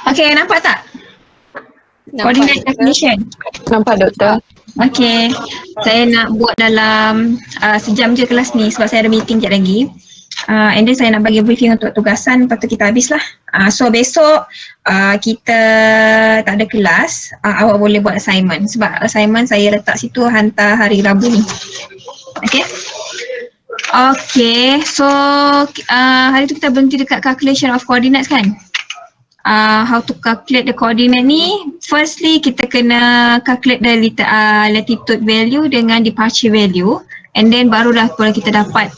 Okay, nampak tak? Coordinate Nampak, definition. Nampak doktor. Okay, saya nak buat dalam sejam je kelas ni sebab saya ada meeting sekejap lagi. And then saya nak bagi briefing untuk tugasan, lepas tu kita habislah. So besok kita tak ada kelas, awak boleh buat assignment sebab assignment saya letak situ hantar hari Rabu ni. Okay. Okay, so hari tu kita berhenti dekat calculation of coordinates kan? How to calculate the coordinate ni, firstly kita kena calculate the latitude value dengan departure value, and then barulah kita dapat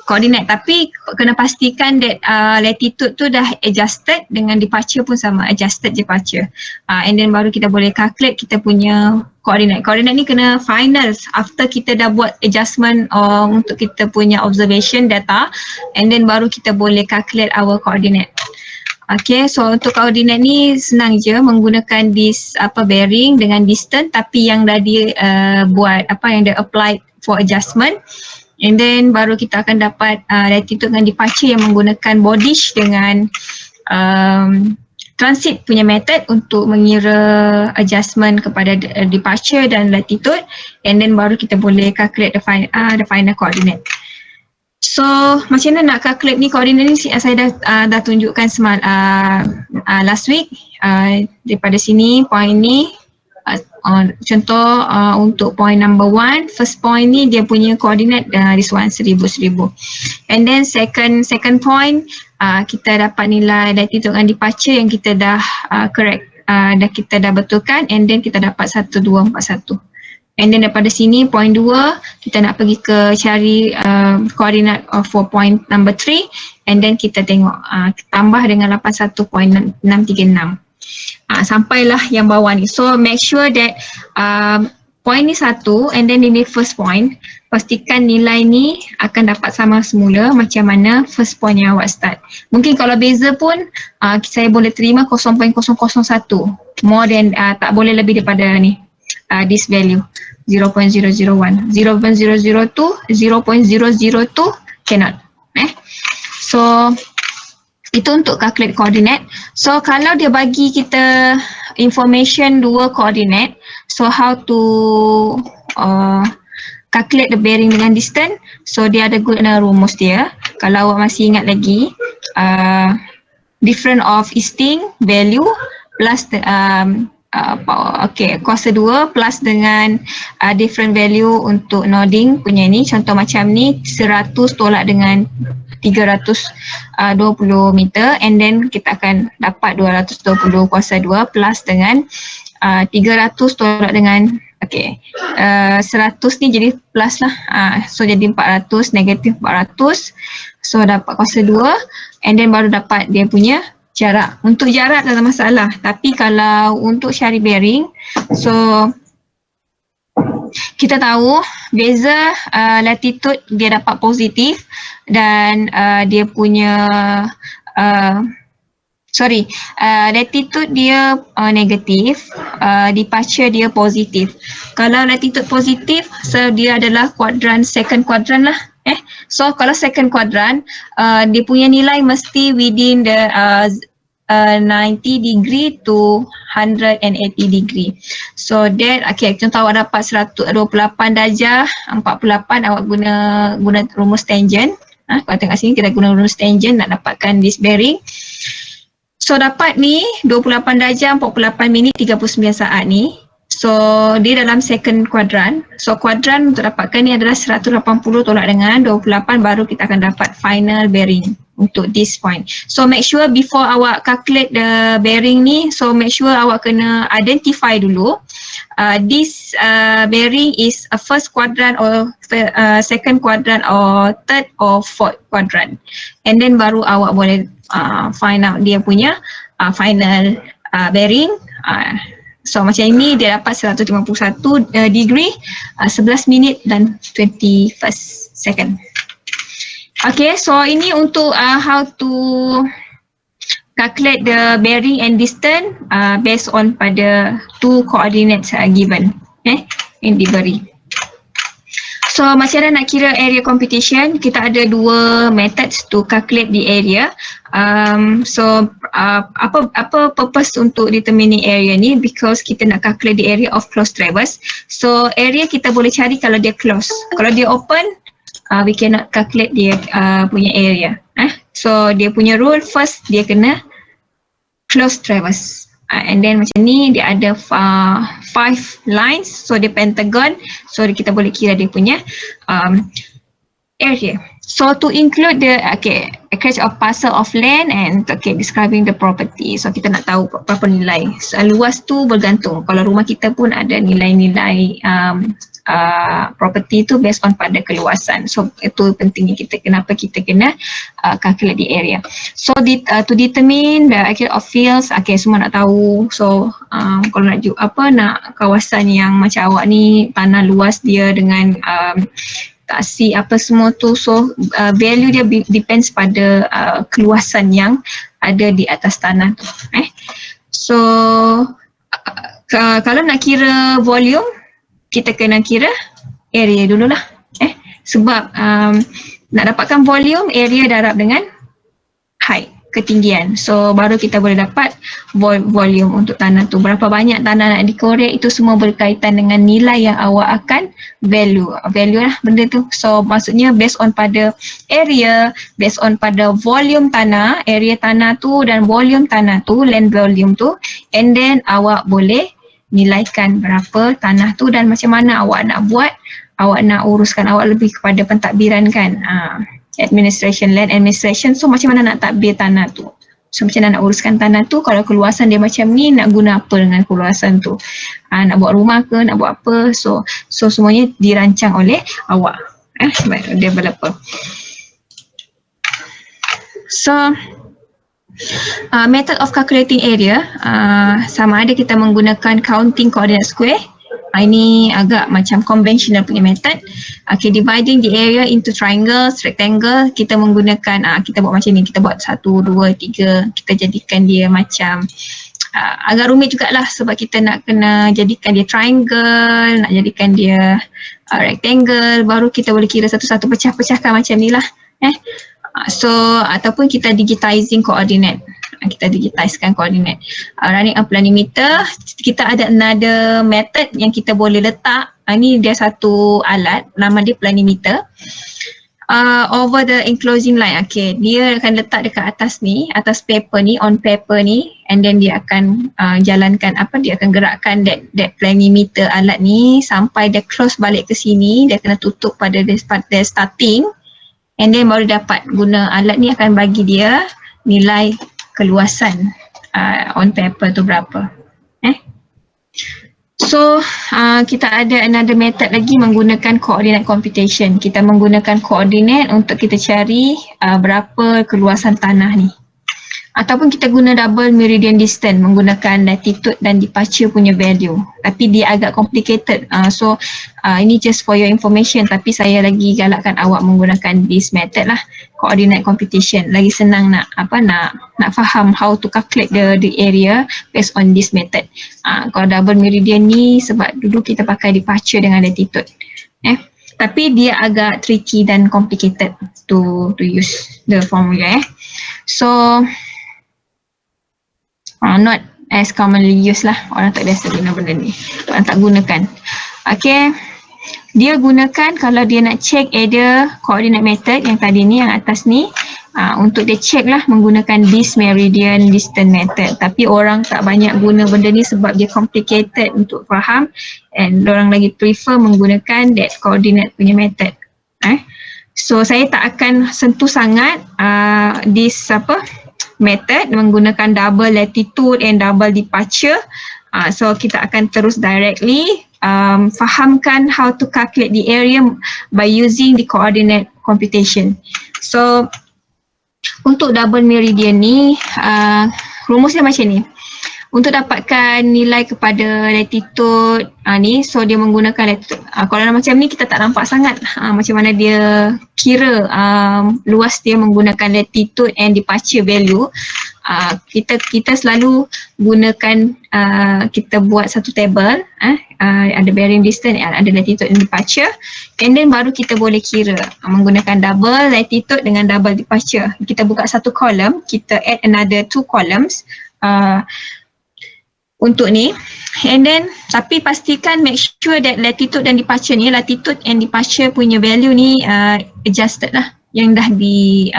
coordinate. Tapi kena pastikan that latitude tu dah adjusted dengan departure pun sama, adjusted departure, and then baru kita boleh calculate kita punya coordinate. Coordinate ni kena final after kita dah buat adjustment untuk kita punya observation data, and then baru kita boleh calculate our coordinate. Okay, so untuk coordinate ni senang je menggunakan bearing dengan distance, tapi yang dah buat yang dah applied for adjustment, and then baru kita akan dapat latitude dengan departure yang menggunakan bodish dengan transit punya method untuk mengira adjustment kepada departure dan latitude, and then baru kita boleh calculate the final coordinate. So macam mana nak calculate ni coordinate ni, saya dah tunjukkan last week. Daripada sini point ni contoh untuk point number 1, first point ni dia punya coordinate this one 1000. And then second point kita dapat nilai latitude dengan departure yang kita dah correct, kita dah betulkan, and then kita dapat 1241. And then daripada sini point 2 kita nak pergi ke cari coordinate for point number 3, and then kita tengok tambah dengan 81.636. Sampailah yang bawah ni. So make sure that point ni 1, and then ini first point. Pastikan nilai ni akan dapat sama semula macam mana first point yang awak start. Mungkin kalau beza pun saya boleh terima 0.001 more than tak boleh lebih daripada ni. This value 0.001, 0.002, 0.002 cannot. So itu untuk calculate coordinate. So kalau dia bagi kita information 2 coordinate, so how to calculate the bearing dengan distance. So dia ada guna rumus dia. Kalau awak masih ingat lagi, difference of easting value plus kuasa 2 plus dengan different value untuk nodding punya ni. Contoh macam ni 100 tolak dengan 320 meter, and then kita akan dapat 220 kuasa 2 plus dengan 300 tolak dengan 100 ni jadi plus lah, so jadi 400 negatif 400, so dapat kuasa 2, and then baru dapat dia punya jarak. Untuk jarak tak ada masalah, tapi kalau untuk cari bearing, so kita tahu beza latitude dia dapat positif dan dia punya latitude dia negatif, departure dia positif. Kalau latitude positif, so dia adalah second quadrant lah. So kalau second quadrant, dia punya nilai mesti within the 90 degree to 180 degree. So that, contoh awak dapat 128 darjah 48, awak guna rumus tangent. Kalau tengok sini kita guna rumus tangent nak dapatkan this bearing. So dapat ni 28 darjah 48 minit 39 saat ni. So dia dalam second quadrant. So quadrant untuk dapatkan ni adalah 180 tolak dengan 28, baru kita akan dapat final bearing untuk this point. So make sure before awak calculate the bearing ni, so make sure awak kena identify dulu this bearing is a first quadrant or second quadrant or third or fourth quadrant, and then baru awak boleh find out dia punya final bearing. So macam ini dia dapat 151 degree 11 minit dan 21 second. Okay, so ini untuk how to calculate the bearing and distance based on pada 2 coordinates given yang diberi. So macam mana nak kira area computation? Kita ada dua methods to calculate the area. Apa purpose untuk determining area ni? Because kita nak calculate the area of closed traverse. So area kita boleh cari kalau dia close. Kalau dia open, we cannot calculate dia punya area. So dia punya rule first dia kena closed traverse. And then macam ni dia ada 5 lines, so dia pentagon, so kita boleh kira dia punya area. So to include the acreage of parcel of land and describing the property. So kita nak tahu berapa nilai. So, luas tu bergantung. Kalau rumah kita pun ada nilai-nilai property tu based on pada keluasan. So itu pentingnya kenapa kita kena calculate the area. So to determine the acre of fields, semua nak tahu. So kalau nak kawasan yang macam awak ni, tanah luas dia dengan taksi apa semua tu, so value dia depends pada keluasan yang ada di atas tanah tu. So kalau nak kira volume, kita kena kira area dululah. Sebab nak dapatkan volume, area darab dengan height, ketinggian. So baru kita boleh dapat volume untuk tanah tu. Berapa banyak tanah nak dikorek, itu semua berkaitan dengan nilai yang awak akan value lah benda tu. So maksudnya based on pada area, based on pada volume tanah, area tanah tu dan volume tanah tu, land volume tu, and then awak boleh nilaikan berapa tanah tu dan macam mana awak nak buat, awak nak uruskan, awak lebih kepada pentadbiran kan, administration, land administration. So macam mana nak tadbir tanah tu, so macam mana nak uruskan tanah tu, kalau keluasan dia macam ni, nak guna apa dengan keluasan tu, nak buat rumah ke, nak buat apa. So semuanya dirancang oleh awak, developer. So method of calculating area, sama ada kita menggunakan counting coordinate square. Ini agak macam conventional punya method. Dividing the area into triangles, rectangle, kita menggunakan, kita buat macam ni, kita buat 1, 2, 3, kita jadikan dia macam agak rumit jugalah sebab kita nak kena jadikan dia triangle, nak jadikan dia rectangle, baru kita boleh kira satu-satu, pecah-pecahkan macam ni lah. So ataupun kita digitizing coordinate, kita digitizekan coordinate. Running a planimeter, kita ada another method yang kita boleh letak. Ini dia satu alat, nama dia planimeter. Over the enclosing line, dia akan letak dekat atas ni, atas paper ni, on paper ni, and then dia akan jalankan dia akan gerakkan that planimeter alat ni sampai dia close balik ke sini. Dia kena tutup pada dia starting, and then baru dapat guna alat ni, akan bagi dia nilai keluasan on paper tu berapa. So kita ada another method lagi menggunakan coordinate computation. Kita menggunakan coordinate untuk kita cari berapa keluasan tanah ni. Ataupun kita guna double meridian distance menggunakan latitude dan departure punya value. Tapi dia agak complicated. So ini just for your information, tapi saya lagi galakkan awak menggunakan this method lah, coordinate computation. Lagi senang nak faham how to calculate the area based on this method. Kalau double meridian ni sebab dulu kita pakai departure dengan latitude. Tapi dia agak tricky dan complicated to use the formula. So not as commonly used lah. Orang tak biasa guna benda ni, orang tak gunakan. Dia gunakan kalau dia nak check either coordinate method yang tadi ni, yang atas ni, untuk dia check lah menggunakan this meridian distance method. Tapi orang tak banyak guna benda ni sebab dia complicated untuk faham, and orang lagi prefer menggunakan that coordinate punya method. So saya tak akan sentuh sangat this method menggunakan double latitude and double departure. So kita akan terus directly fahamkan how to calculate the area by using the coordinate computation. So untuk double meridian ni, rumusnya macam ni. Untuk dapatkan nilai kepada latitude ni, so dia menggunakan latitude. Kalau macam ni kita tak nampak sangat macam mana dia kira luas dia menggunakan latitude and departure value. kita selalu gunakan kita buat satu table, ada bearing distance, ada latitude and departure, and then baru kita boleh kira menggunakan double latitude dengan double departure. Kita buka satu column, kita add another 2 columns untuk ni, and then tapi pastikan make sure that latitude dan departure ni, latitude and departure punya value ni adjusted lah, yang dah di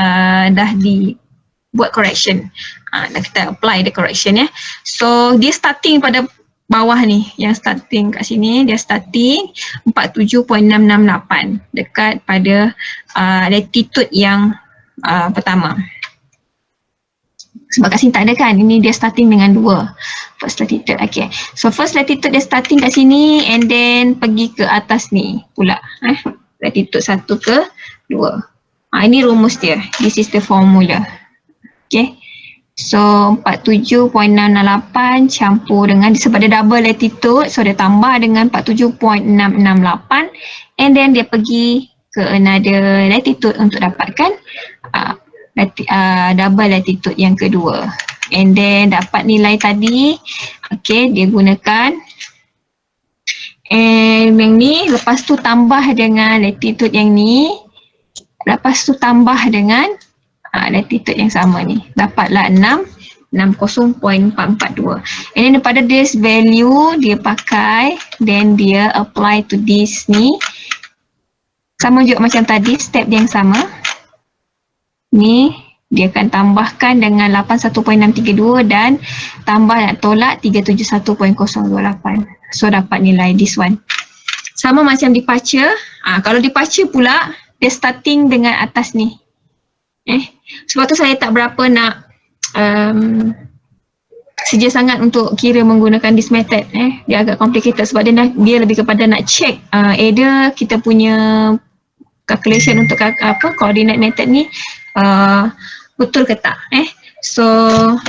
buat correction, dah kita apply the correction ya. So dia starting pada bawah ni, yang starting kat sini dia starting 47.668 dekat pada latitude yang pertama. Sebab kat sini tak ada kan, ini dia starting dengan 2 first latitude. Okay, so first latitude dia starting kat sini and then pergi ke atas ni pula, latitude 1 ke 2. Ini rumus dia, this is the formula. Okay, so 47.668 campur dengan, sebab dia double latitude, so dia tambah dengan 47.668 and then dia pergi ke another latitude untuk dapatkan double latitude yang kedua, and then dapat nilai tadi. Okay, dia gunakan and yang ni, lepas tu tambah dengan latitude yang ni, lepas tu tambah dengan latitude yang sama ni, dapatlah 660.442, and then daripada this value dia pakai, then dia apply to this ni, sama juga macam tadi, step yang sama ni, dia akan tambahkan dengan 81.632 dan tambah nak tolak 371.028, so dapat nilai this one. Sama macam departure, kalau departure pula dia starting dengan atas ni, sebab tu saya tak berapa nak sedia sangat untuk kira menggunakan this method. Dia agak complicated sebab dia lebih kepada nak check either kita punya calculation untuk coordinate method ni betul ke tak. So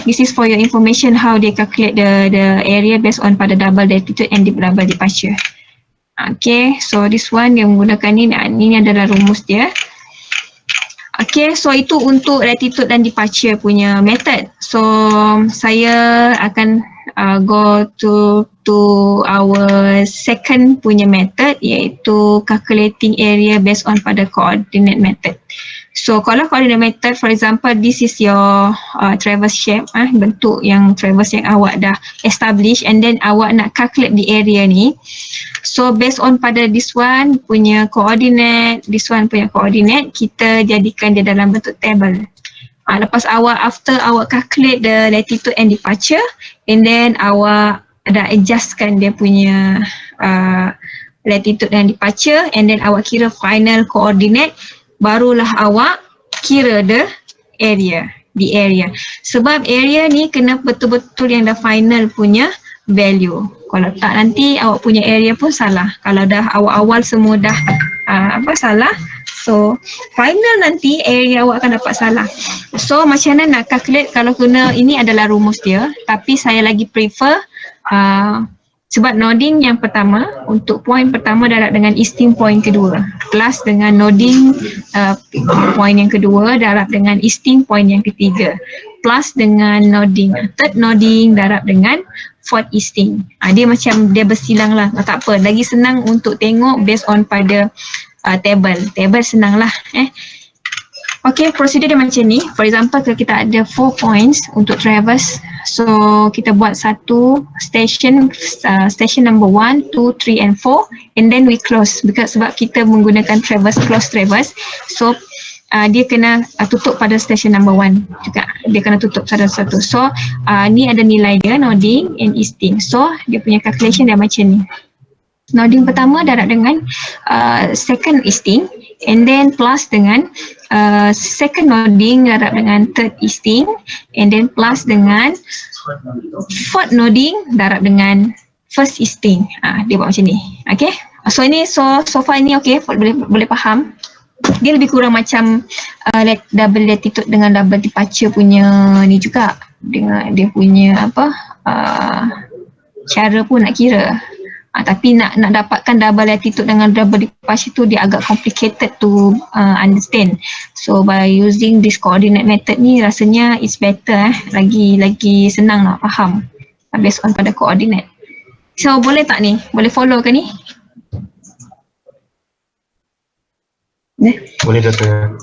this is for your information how they calculate the area based on pada double latitude and double departure. Okay, so this one yang menggunakan ni adalah rumus dia. Okay, so itu untuk latitude dan departure punya method. So saya akan go to our second punya method, iaitu calculating area based on pada coordinate method. So kalau coordinate method, for example, this is your traverse shape, bentuk yang traverse yang awak dah establish, and then awak nak calculate the area ni. So based on pada this one punya coordinate, this one punya coordinate, kita jadikan dia dalam bentuk table. Lepas after awak calculate the latitude and departure, and then awak dah adjustkan dia punya latitude and departure, and then awak kira final coordinate, barulah awak kira the area. Sebab area ni kena betul-betul yang dah final punya value. Kalau tak nanti awak punya area pun salah. Kalau dah awal-awal semua dah salah, so final nanti area awak akan dapat salah. So macam mana nak calculate, kalau guna ini adalah rumus dia, tapi saya lagi prefer sebab nodding yang pertama, untuk point pertama darab dengan easting point kedua, plus dengan nodding point yang kedua darab dengan easting point yang ketiga, plus dengan nodding third nodding darab dengan fourth easting. Dia macam dia bersilang lah, tak apa, lagi senang untuk tengok based on pada table senang lah. Okay, prosedur dia macam ni. For example, kalau kita ada 4 points untuk traverse, so kita buat satu station number 1, 2, 3 and 4, and then we close, sebab kita menggunakan close traverse, so dia kena tutup pada station number 1 juga, dia kena tutup satu-satu. So ni ada nilai dia, nodding and easting. So dia punya calculation dia macam ni. Nodding pertama darab dengan second easting, and then plus dengan second nodding darab dengan third easting, and then plus dengan fourth nodding darab dengan first easting. Dia buat macam ni. Okay, so ini so far ini okay, boleh faham. Dia lebih kurang macam double latitude dengan double departure punya ni juga, dengan dia punya cara pun nak kira. Tapi nak dapatkan double latitude dengan double departure tu dia agak complicated to understand. So by using this coordinate method ni rasanya it's better lagi senang nak faham based on pada coordinate. So boleh tak ni? Boleh follow ke ni? Boleh Doktor.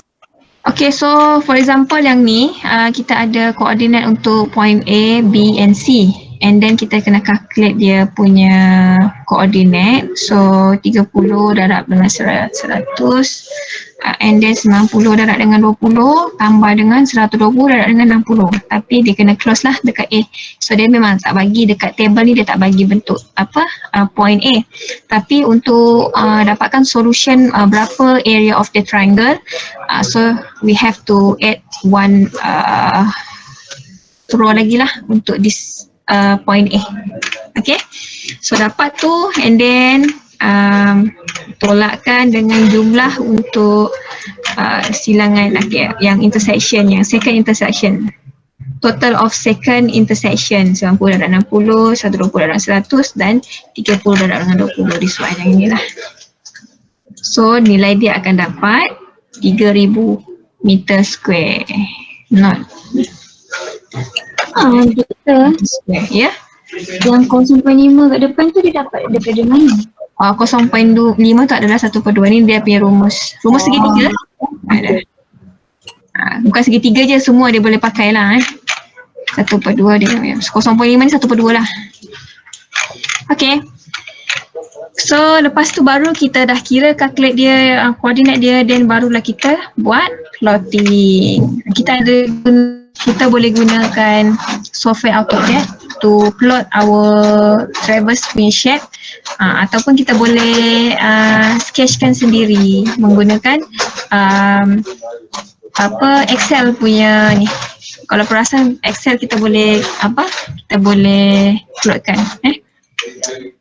Okay, so for example yang ni kita ada coordinate untuk point A, B and C. And then kita kena calculate dia punya coordinate. So 30 darab dengan 100 and then 90 darab dengan 20 tambah dengan 120 darab dengan 60. Tapi dia kena close lah dekat A. So dia memang tak bagi dekat table ni, dia tak bagi bentuk point A. Tapi untuk dapatkan solution berapa area of the triangle, so we have to add one row lagi lah untuk this point A. Okay, so dapat tu and then tolakkan dengan jumlah untuk silangan yang intersection, yang second intersection. Total of second intersection 90 darab 60, 120 darab 100 dan 30 darab dengan 20 di soalan yang inilah. So nilai dia akan dapat 3000 meter square. Not Doktor, ya. yang 0.5 kat depan tu dia dapat daripada mana? 0.5 tu adalah 1/2. Ni dia punya rumus. Rumus segitiga ada. Bukan segitiga je, semua dia boleh pakai lah 1/2 dia. 0.5 ni 1/2 lah. Okay. So lepas tu baru kita dah kira calculate dia koordinat dia, then barulah kita buat plotting. Kita boleh gunakan software AutoCAD to plot our traverse punya shape, ataupun kita boleh sketchkan sendiri menggunakan Excel punya ni. Kalau perasan Excel kita boleh plotkan.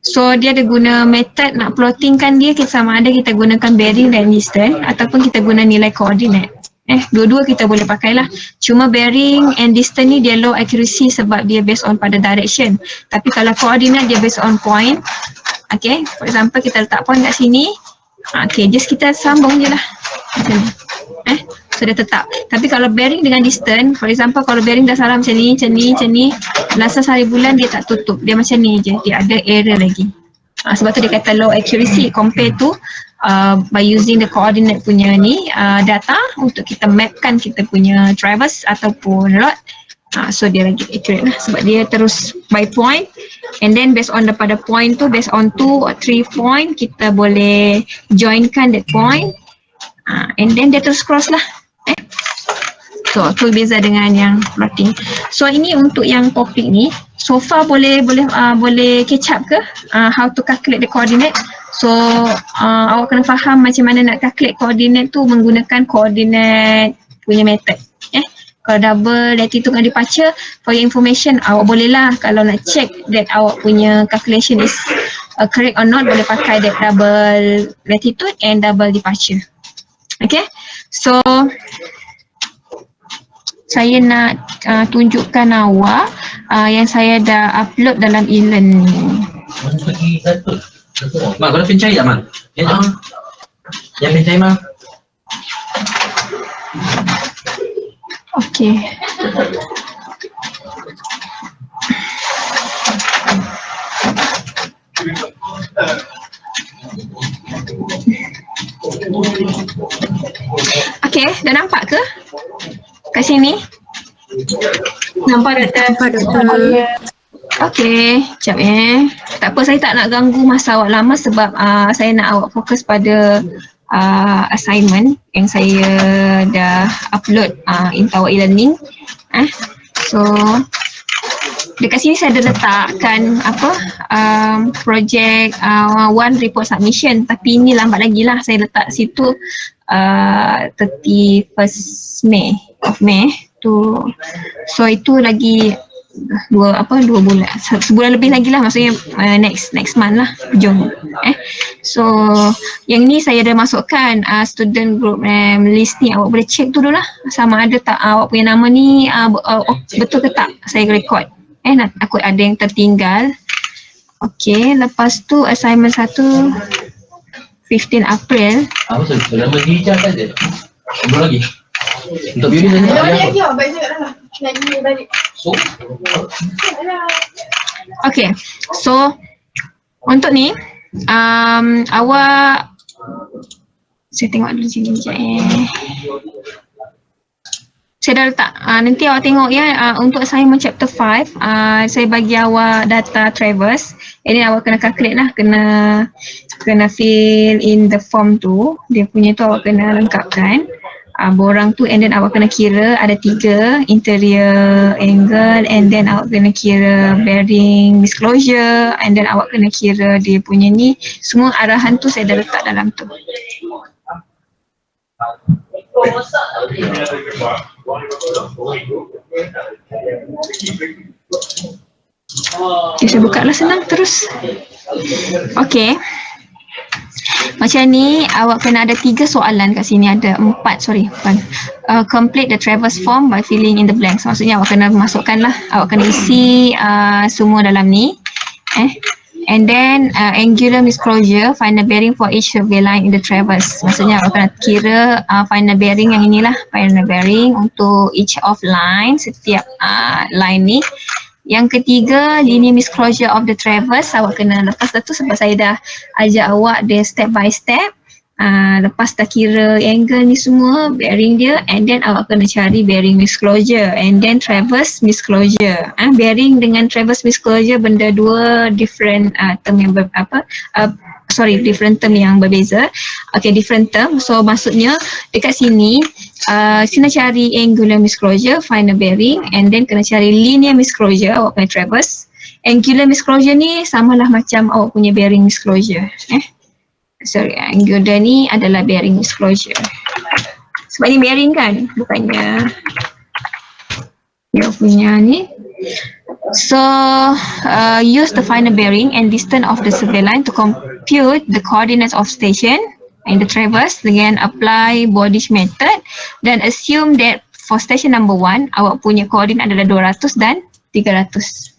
So dia ada guna method nak plottingkan dia, sama ada kita gunakan bearing dan distance ataupun kita guna nilai koordinat. Dua-dua kita boleh pakai lah. Cuma bearing and distance ni dia low accuracy sebab dia based on pada direction. Tapi kalau koordinat dia based on point. Okay, for example kita letak point kat sini. Okay, just kita sambung je lah. Macam ni. So dia tetap. Tapi kalau bearing dengan distance, for example kalau bearing dah salah macam ni, lasa sehari bulan dia tak tutup. Dia macam ni je, dia ada error lagi. Sebab tu dia kata low accuracy compare to by using the coordinate punya ni data untuk kita mapkan kita punya traverse ataupun rod. So dia lagi accurate lah sebab dia terus by point, and then based on daripada point tu, based on 2 or 3 point kita boleh joinkan that point, and then dia terus cross lah. So tu beza dengan yang plotting. So ini untuk yang topik ni. So far boleh catch up ke how to calculate the coordinate. So awak kena faham macam mana nak calculate coordinate tu menggunakan coordinate punya method. Kalau double latitude dengan departure, for your information awak boleh lah kalau nak check that awak punya calculation is correct or not, boleh pakai that double latitude and double departure. Okay, so saya nak tunjukkan awak yang saya dah upload dalam e-learning. Mak, kau dah pencai tak, Mak? Yang pencai, Mak? Okay. Okay, dah nampak ke? Kat sini? Nampak Doktor? Okay, sekejap tak apa, saya tak nak ganggu masa awak lama sebab saya nak awak fokus pada assignment yang saya dah upload in our e-learning. So dekat sini saya ada letakkan project one report submission, tapi ini lambat lagi lah, saya letak situ 31st May tu. So itu lagi dua bulan, sebulan lebih lagi lah, maksudnya next month lah jom. So yang ni saya dah masukkan student group list ni, awak boleh check dulu lah sama ada tak awak punya nama ni betul ke tak saya record. Aku ada yang tertinggal. Okay, lepas tu assignment 1 15 April. Apa tu? Selama hijab saja. Belum lagi. Untuk beauty tadi apa? So, Okay, so untuk ni awak, saya tengok dulu sini sekejap Saya dah letak, nanti awak tengok ya, untuk assignment chapter 5, saya bagi awak data Travers. Ini awak kena calculate lah, kena fill in the form tu, dia punya tu awak kena lengkapkan. Borang tu, and then awak kena kira ada 3 interior angle, and then awak kena kira bearing disclosure, and then awak kena kira dia punya ni, semua arahan tu saya dah letak dalam tu. Okay, saya buka lah senang terus. Okay. Macam ni, awak kena ada 3 soalan kat sini, ada 4, sorry, bukan. Complete the Travers form by filling in the blanks. Maksudnya awak kena masukkan lah, awak kena isi semua dalam ni. And then angular disclosure, find the bearing for each survey line in the Travers. Maksudnya awak kena kira find the bearing yang inilah, find the bearing untuk each of line, setiap line ni. Yang ketiga, linear disclosure of the Travers, awak kena lepas dah tu sebab saya dah ajak awak dia step by step. Lepas dah kira angle ni semua, bearing dia, and then awak kena cari bearing disclosure, and then Travers disclosure. Bearing dengan Travers disclosure benda dua different term yang different term yang berbeza. Okay, different term. So maksudnya dekat sini kena cari angular disclosure, find the bearing, and then kena cari linear disclosure, awak kena Travers. Angular disclosure ni samalah macam awak punya bearing disclosure. Angular ni adalah bearing disclosure. Sebab ni bearing kan, bukannya dia punya ni. So use the find the bearing and distance of the survey line to compute the coordinates of station in the Travers dengan apply Bodish method, dan assume that for station number 1 awak punya koordinat adalah 200 dan 300.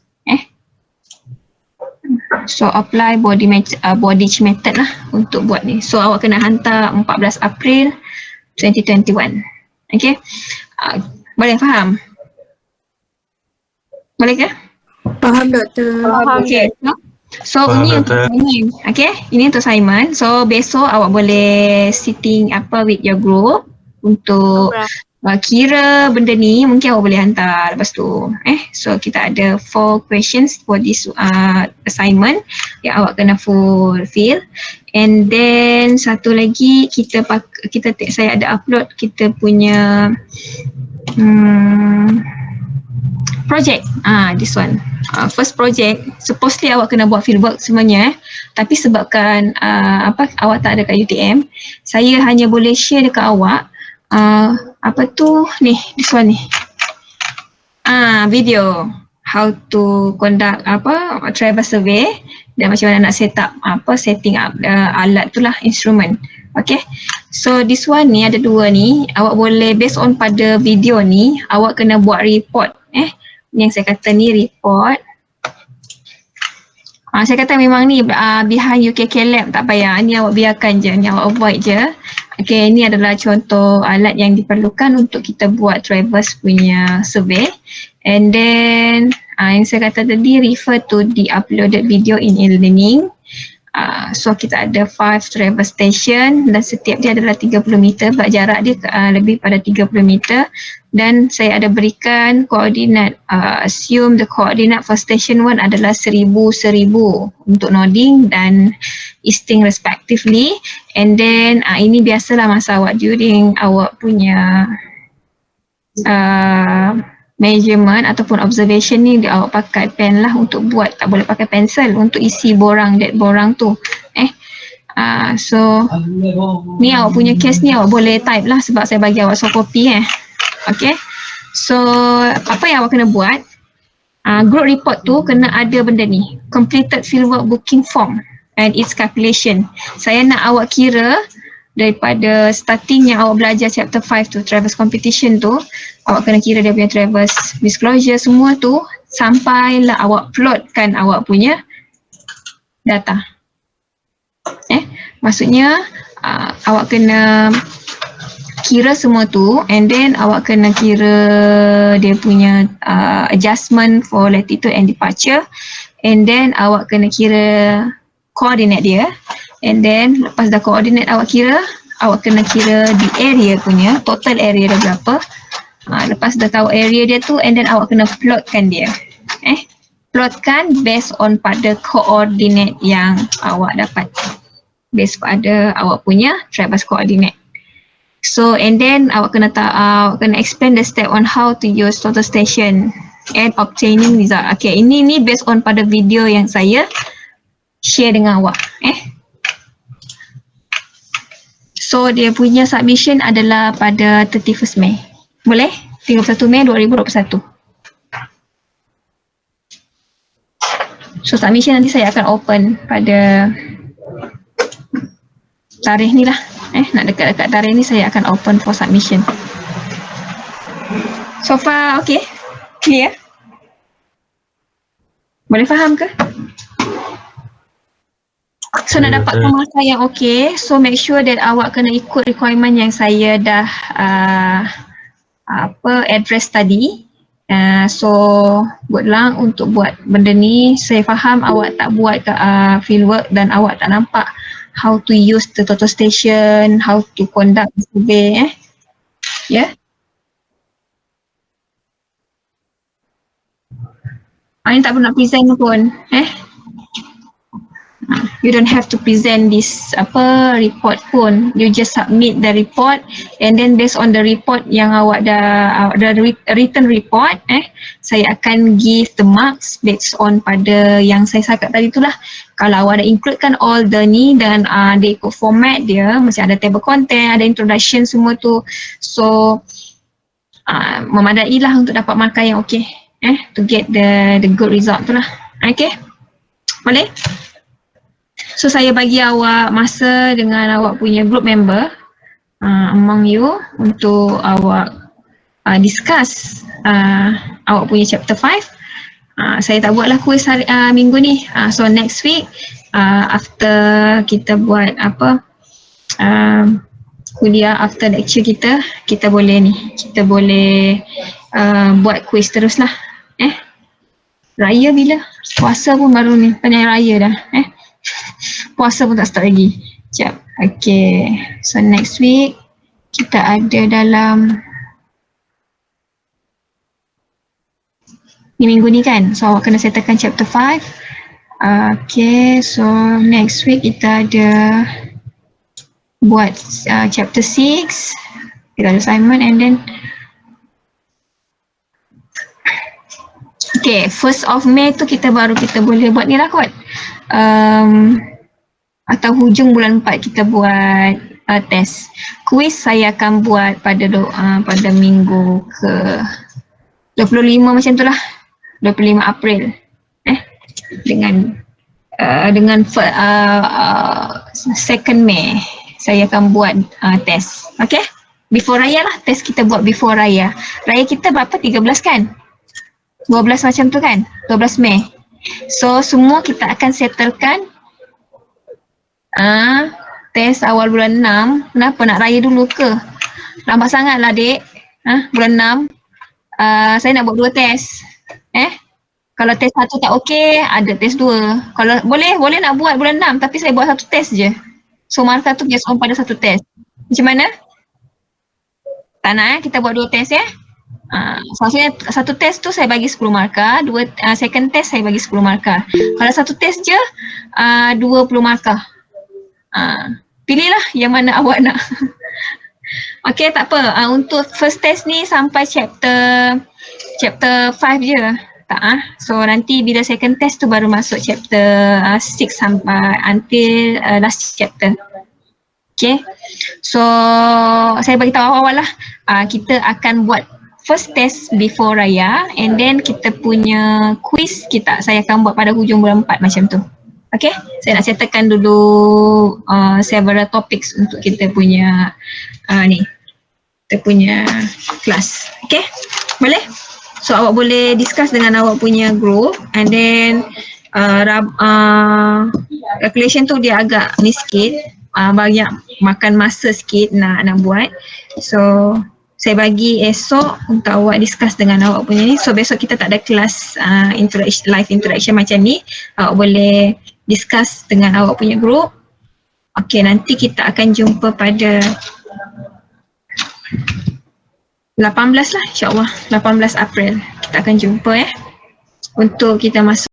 So apply Bodish method lah untuk buat ni. So awak kena hantar 14 April 2021. Okay, boleh faham? Boleh ke? Faham doktor. Okay. So Faham, ini untuk ini. Okay, ini untuk assignment. So besok awak boleh sitting with your group untuk kira benda ni, mungkin awak boleh hantar lepas tu. So kita ada 4 questions for this assignment yang awak kena fulfill. And then satu lagi saya ada upload kita punya project. This one. First project, supposedly awak kena buat fieldwork semuanya, tapi sebabkan awak tak ada kat UTM, saya hanya boleh share dekat awak this one ni. Video how to conduct Travers survey, dan macam mana nak set up setting up alat tu lah, instrument. Okay, so this one ni ada 2 ni, awak boleh based on pada video ni awak kena buat report. Yang saya kata ni report. Saya kata memang ni behind UKK Lab, tak payah, ni awak biarkan je, ni awak avoid je. Okay, ni adalah contoh alat yang diperlukan untuk kita buat Travers punya survey. And then yang saya kata tadi, refer to the uploaded video in e-learning. So kita ada 5 Travers station dan setiap dia adalah 30 meter, sebab jarak dia lebih pada 30 meter. Dan saya ada berikan koordinat, assume the coordinate for station 1 adalah 1000 untuk nodding dan easting respectively. And then ini biasalah masa awak during awak punya measurement ataupun observation ni, awak pakai pen lah untuk buat, tak boleh pakai pensel untuk isi dead borang tu. So ni awak punya case ni awak boleh type lah sebab saya bagi awak soft copy. Okay, so apa yang awak kena buat, group report tu kena ada benda ni, completed fieldwork booking form and its calculation. Saya nak awak kira daripada starting yang awak belajar chapter 5 tu, Travers competition tu, awak kena kira dia punya Travers disclosure semua tu sampailah awak plotkan awak punya data. Maksudnya awak kena kira semua tu, and then awak kena kira dia punya adjustment for latitude and departure, and then awak kena kira coordinate dia, and then lepas dah coordinate awak kira, awak kena kira di area punya, total area dia berapa. Lepas dah tahu area dia tu, and then awak kena plotkan dia. Plotkan based on pada coordinate yang awak dapat, based pada awak punya traverse coordinate. So and then awak kena explain the step on how to use total station and obtaining result. Okay, ini based on pada video yang saya share dengan awak. So dia punya submission adalah pada 31st Mei. Boleh? 31 Mei 2021. So submission nanti saya akan open pada tarikh ni lah. Nak dekat-dekat tarikh ni saya akan open for submission. So far okay? Clear? Boleh faham ke? So nak dapatkan markah yang okay, so make sure that awak kena ikut requirement yang saya dah address tadi. So good luck untuk buat benda ni. Saya faham awak tak buat fieldwork dan awak tak nampak how to use the total station, how to conduct the survey. Ini tak perlu nak present pun. You don't have to present this report pun. You just submit the report, and then based on the report yang awak dah written report, saya akan give the marks based on pada yang saya cakap tadi itulah. Kalau awak dah includekan all the ni dan dia ikut format dia, mesti ada table content, ada introduction semua tu. So memadai lah untuk dapat markah yang okay, to get the good result tu lah. Okay, boleh? So saya bagi awak masa dengan awak punya group member among you untuk awak discuss awak punya chapter 5. Saya tak buatlah kuis minggu ni. So next week after kita buat kuliah, after lecture kita boleh buat kuis terus lah. Raya bila? Puasa pun baru ni, banyak raya dah. Puasa pun tak start lagi. Sekejap. Okay. So next week kita ada dalam ni minggu ni kan. So awak kena settlekan chapter 5. Okay. So next week kita ada buat chapter 6. Kita ada assignment, and then okay, 1st of May tu kita boleh buat ni lah kot. Atau hujung bulan 4 kita buat test. Kuis saya akan buat pada minggu ke 25 macam tu lah. 25 April. Dengan 2nd May saya akan buat test. Okay? Before raya lah, test kita buat before raya. Raya kita berapa? 13 kan? 12 macam tu kan? 12 Mei. So semua kita akan settlekan test awal bulan 6. Kenapa nak raya dulu ke? Lambat sangat lah dek. Bulan 6 saya nak buat 2 test. Kalau test 1 tak okey, ada test 2. Kalau boleh nak buat bulan 6, tapi saya buat 1 test je. So markah tu based on pada 1 test. Macam mana? Tak nak kita buat 2 test ya? Maksudnya 1 test tu saya bagi 10 markah, second test saya bagi 10 markah. Kalau 1 test je 20 markah. Pilihlah yang mana awak nak. Okay, tak apa. Untuk first test ni sampai chapter 5 je. Tak So nanti bila second test tu baru masuk chapter 6 sampai until last chapter. Okay. So saya bagi tahu awal lah. Kita akan buat first test before raya, and then kita punya quiz saya akan buat pada hujung bulan 4 macam tu. Okay, saya nak settlekan dulu several topics untuk kita punya kita punya kelas. Okay, boleh? So awak boleh discuss dengan awak punya group, and then calculation tu dia agak ni sikit, banyak makan masa sikit nak buat. So saya bagi esok untuk awak discuss dengan awak punya ni. So besok kita tak ada kelas live interaction macam ni. Awak boleh discuss dengan awak punya group. Okay, nanti kita akan jumpa pada 18 lah, insyaAllah 18 April kita akan jumpa untuk kita masuk